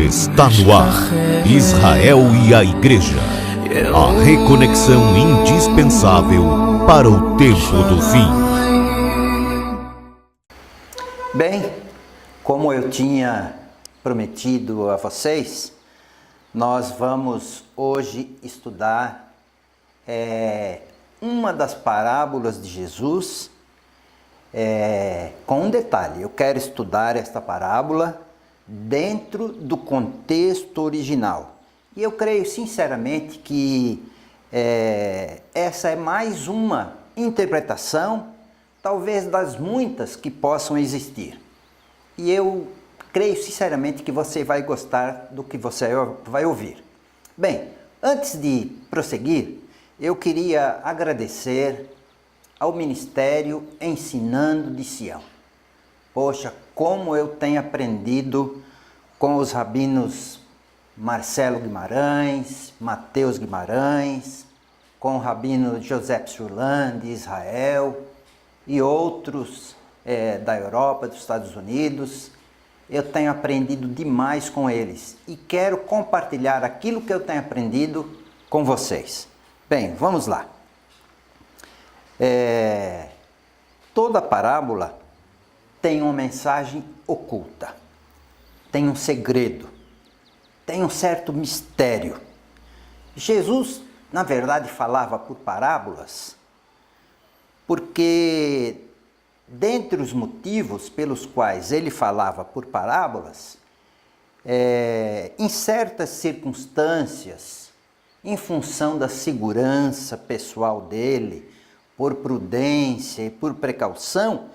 Está no ar, Israel e a Igreja. A reconexão indispensável para o tempo do fim. Bem, como eu tinha prometido a vocês, nós vamos hoje estudar uma das parábolas de Jesus com um detalhe. Eu quero estudar esta parábola dentro do contexto original. E eu creio sinceramente que essa é mais uma interpretação, talvez das muitas que possam existir. E eu creio sinceramente que você vai gostar do que você vai ouvir. Bem, antes de prosseguir, eu queria agradecer ao Ministério Ensinando de Sião. Poxa, como eu tenho aprendido com os rabinos Marcelo Guimarães, Mateus Guimarães, com o rabino José Surlan de Israel e outros da Europa, dos Estados Unidos. Eu tenho aprendido demais com eles e quero compartilhar aquilo que eu tenho aprendido com vocês. Bem, vamos lá. Toda parábola tem uma mensagem oculta, tem um segredo, tem um certo mistério. Jesus, na verdade, falava por parábolas, porque dentre os motivos pelos quais ele falava por parábolas, em certas circunstâncias, em função da segurança pessoal dele, por prudência e por precaução,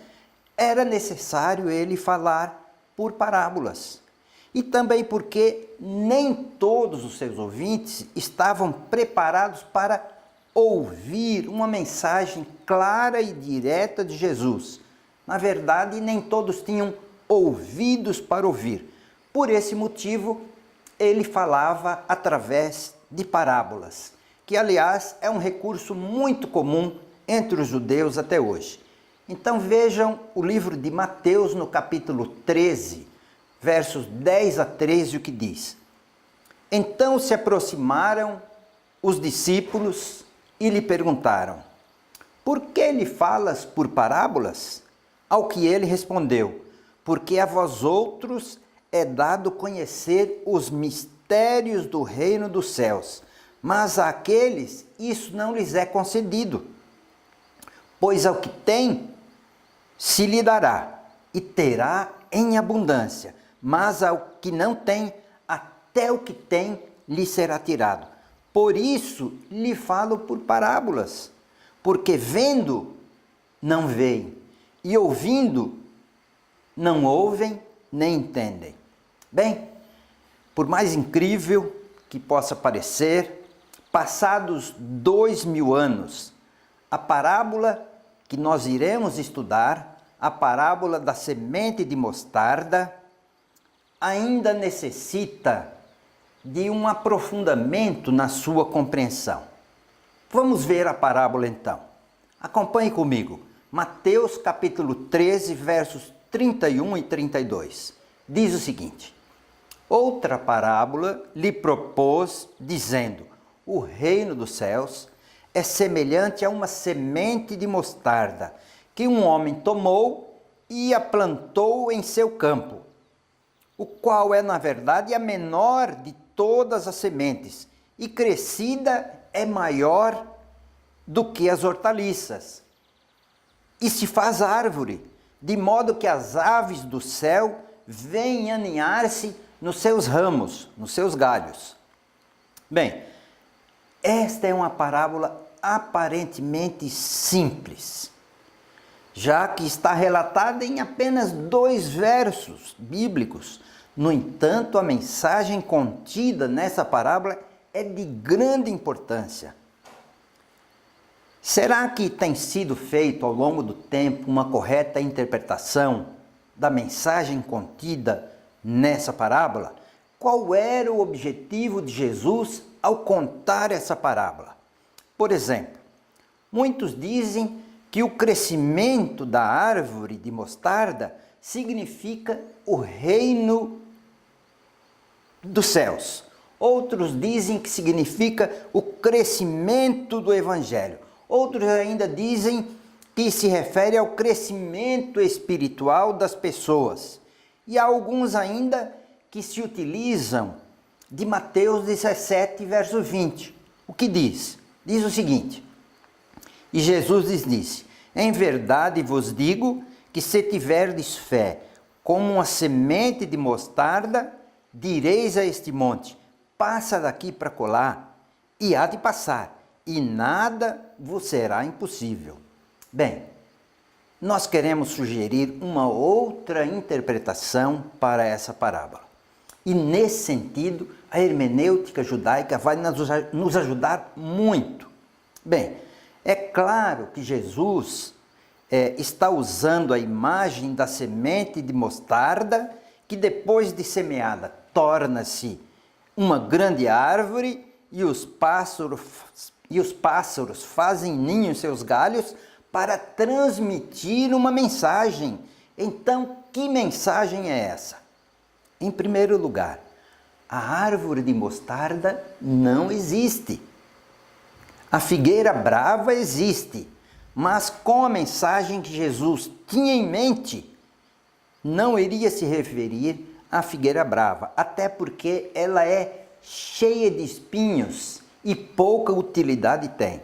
era necessário ele falar por parábolas. E também porque nem todos os seus ouvintes estavam preparados para ouvir uma mensagem clara e direta de Jesus. Na verdade, nem todos tinham ouvidos para ouvir. Por esse motivo, ele falava através de parábolas, que, aliás, é um recurso muito comum entre os judeus até hoje. Então vejam o livro de Mateus no capítulo 13, versos 10 a 13, o que diz: Então se aproximaram os discípulos e lhe perguntaram: Por que lhe falas por parábolas? Ao que ele respondeu: Porque a vós outros é dado conhecer os mistérios do reino dos céus, mas àqueles isso não lhes é concedido. Pois ao que tem, se lhe dará, e terá em abundância, mas ao que não tem, até o que tem lhe será tirado. Por isso lhe falo por parábolas, porque vendo, não veem, e ouvindo, não ouvem nem entendem. Bem, por mais incrível que possa parecer, passados 2000 anos, a parábola que nós iremos estudar, a parábola da semente de mostarda, ainda necessita de um aprofundamento na sua compreensão. Vamos ver a parábola então. Acompanhe comigo. Mateus capítulo 13, versos 31 e 32. Diz o seguinte: Outra parábola lhe propôs, dizendo: O reino dos céus é semelhante a uma semente de mostarda, que um homem tomou e a plantou em seu campo, o qual é, na verdade, a menor de todas as sementes, e crescida é maior do que as hortaliças, e se faz árvore, de modo que as aves do céu vêm aninhar-se nos seus ramos, nos seus galhos. Bem, esta é uma parábola aparentemente simples, já que está relatada em apenas 2 versos bíblicos. No entanto, a mensagem contida nessa parábola é de grande importância. Será que tem sido feito ao longo do tempo uma correta interpretação da mensagem contida nessa parábola? Qual era o objetivo de Jesus ao contar essa parábola? Por exemplo, muitos dizem que o crescimento da árvore de mostarda significa o reino dos céus. Outros dizem que significa o crescimento do Evangelho. Outros ainda dizem que se refere ao crescimento espiritual das pessoas. E há alguns ainda que se utilizam de Mateus 17, verso 20. O que diz? Diz o seguinte: e Jesus lhes disse: em verdade vos digo que se tiverdes fé como uma semente de mostarda, direis a este monte: passa daqui para colar, e há de passar, e nada vos será impossível. Bem, nós queremos sugerir uma outra interpretação para essa parábola. E nesse sentido, a hermenêutica judaica vai nos ajudar muito. Bem, é claro que Jesus está usando a imagem da semente de mostarda, que depois de semeada torna-se uma grande árvore, e os pássaros fazem ninho em seus galhos para transmitir uma mensagem. Então, que mensagem é essa? Em primeiro lugar, a árvore de mostarda não existe. A figueira brava existe, mas com a mensagem que Jesus tinha em mente, não iria se referir à figueira brava, até porque ela é cheia de espinhos e pouca utilidade tem.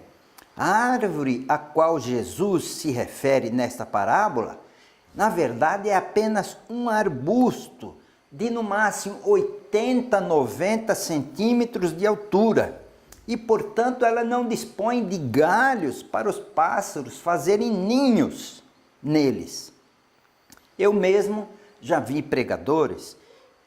A árvore a qual Jesus se refere nesta parábola, na verdade é apenas um arbusto de no máximo 80, 90 centímetros de altura. E, portanto, ela não dispõe de galhos para os pássaros fazerem ninhos neles. Eu mesmo já vi pregadores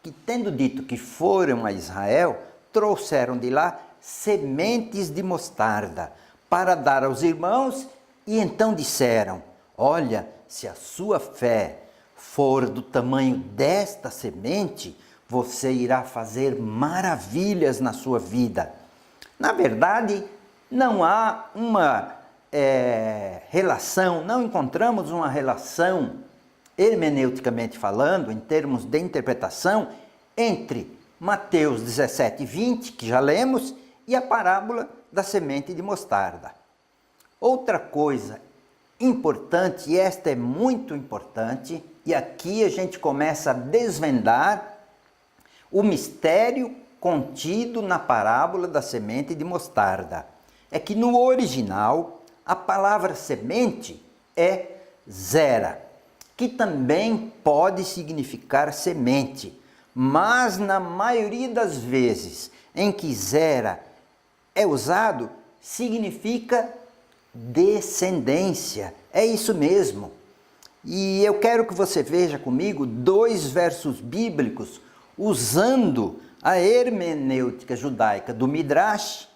que, tendo dito que foram a Israel, trouxeram de lá sementes de mostarda para dar aos irmãos, e então disseram: olha, se a sua fé for do tamanho desta semente, você irá fazer maravilhas na sua vida. Na verdade, não há uma relação, não encontramos uma relação, hermeneuticamente falando, em termos de interpretação, entre Mateus 17, 20, que já lemos, e a parábola da semente de mostarda. Outra coisa importante, e esta é muito importante, e aqui a gente começa a desvendar o mistério contido na parábola da semente de mostarda. É que no original a palavra semente é zera, que também pode significar semente, mas na maioria das vezes em que zera é usado, significa descendência. É isso mesmo. E eu quero que você veja comigo 2 versos bíblicos usando a hermenêutica judaica do Midrash,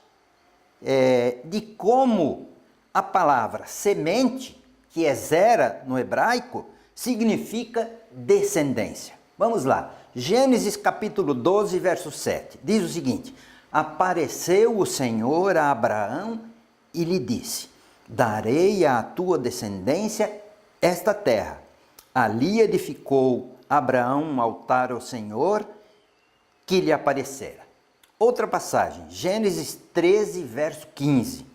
de como a palavra semente, que é zera no hebraico, significa descendência. Vamos lá. Gênesis capítulo 12, verso 7. Diz o seguinte: apareceu o Senhor a Abraão e lhe disse: darei à tua descendência esta terra. Ali edificou Abraão um altar ao Senhor que lhe aparecera. Outra passagem, Gênesis 13, verso 15.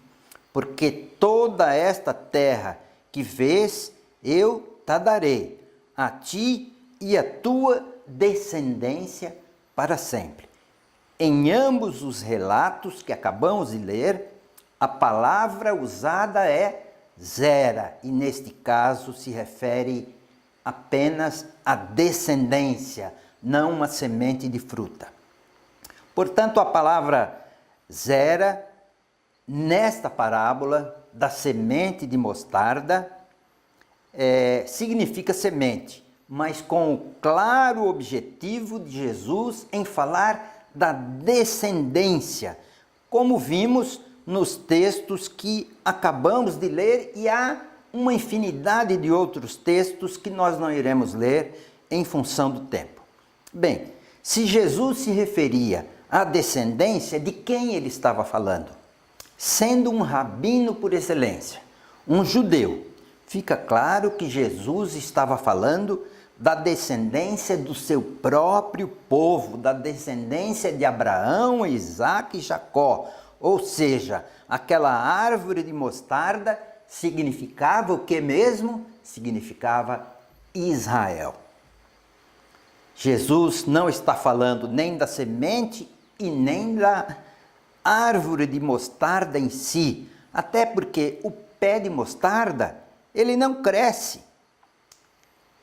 Porque toda esta terra que vês, eu te darei, a ti e a tua descendência para sempre. Em ambos os relatos que acabamos de ler, a palavra usada é zera, e neste caso se refere apenas à descendência, não uma semente de fruta. Portanto, a palavra zera, nesta parábola da semente de mostarda, significa semente, mas com o claro objetivo de Jesus em falar da descendência, como vimos nos textos que acabamos de ler, e há uma infinidade de outros textos que nós não iremos ler em função do tempo. Bem, se Jesus se referia à descendência, de quem ele estava falando? Sendo um rabino por excelência, um judeu, fica claro que Jesus estava falando da descendência do seu próprio povo, da descendência de Abraão, Isaque e Jacó. Ou seja, aquela árvore de mostarda significava o que mesmo? Significava Israel. Jesus não está falando nem da semente e nem da árvore de mostarda em si, até porque o pé de mostarda, ele não cresce,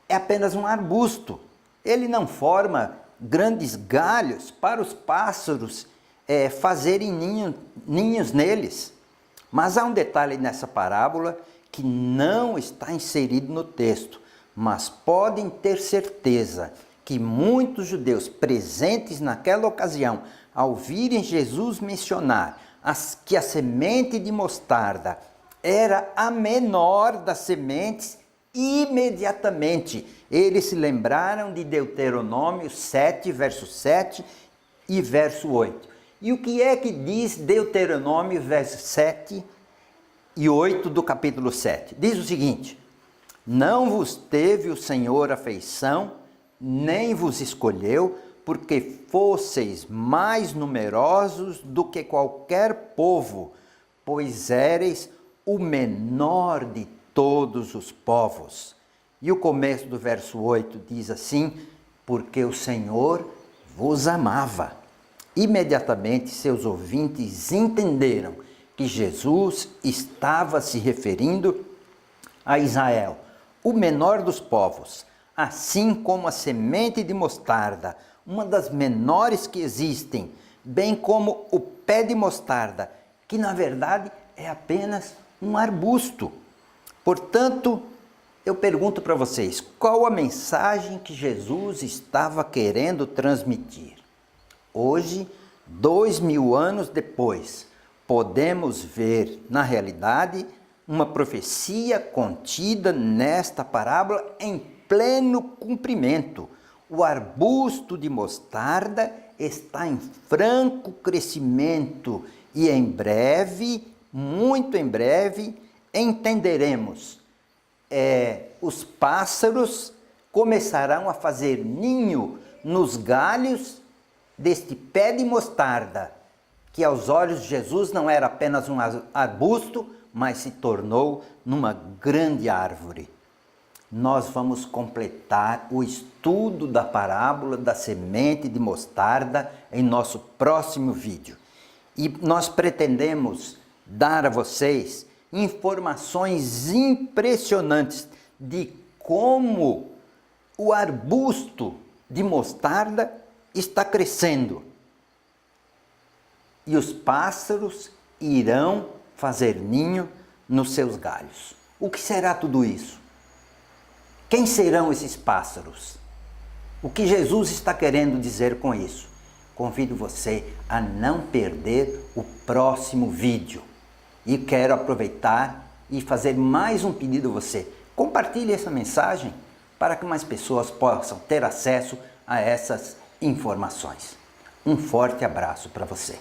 é apenas um arbusto, ele não forma grandes galhos para os pássaros fazerem ninhos neles. Mas há um detalhe nessa parábola que não está inserido no texto, mas podem ter certeza que muitos judeus presentes naquela ocasião, ao virem Jesus mencionar que a semente de mostarda era a menor das sementes, imediatamente eles se lembraram de Deuteronômio 7, verso 7 e verso 8. E o que é que diz Deuteronômio, verso 7 e 8 do capítulo 7? Diz o seguinte: não vos teve o Senhor afeição, nem vos escolheu, porque fosseis mais numerosos do que qualquer povo, pois éreis o menor de todos os povos. E o começo do verso 8 diz assim: porque o Senhor vos amava. Imediatamente seus ouvintes entenderam que Jesus estava se referindo a Israel, o menor dos povos, assim como a semente de mostarda, uma das menores que existem, bem como o pé de mostarda, que na verdade é apenas um arbusto. Portanto, eu pergunto para vocês, qual a mensagem que Jesus estava querendo transmitir? Hoje, 2000 anos depois, podemos ver, na realidade, uma profecia contida nesta parábola em pleno cumprimento. O arbusto de mostarda está em franco crescimento e em breve, muito em breve, entenderemos. Os pássaros começarão a fazer ninho nos galhos deste pé de mostarda, que aos olhos de Jesus não era apenas um arbusto, mas se tornou numa grande árvore. Nós vamos completar o estudo da parábola da semente de mostarda em nosso próximo vídeo. E nós pretendemos dar a vocês informações impressionantes de como o arbusto de mostarda está crescendo. E os pássaros irão fazer ninho nos seus galhos. O que será tudo isso? Quem serão esses pássaros? O que Jesus está querendo dizer com isso? Convido você a não perder o próximo vídeo. E quero aproveitar e fazer mais um pedido a você. Compartilhe essa mensagem para que mais pessoas possam ter acesso a essas informações. Um forte abraço para você.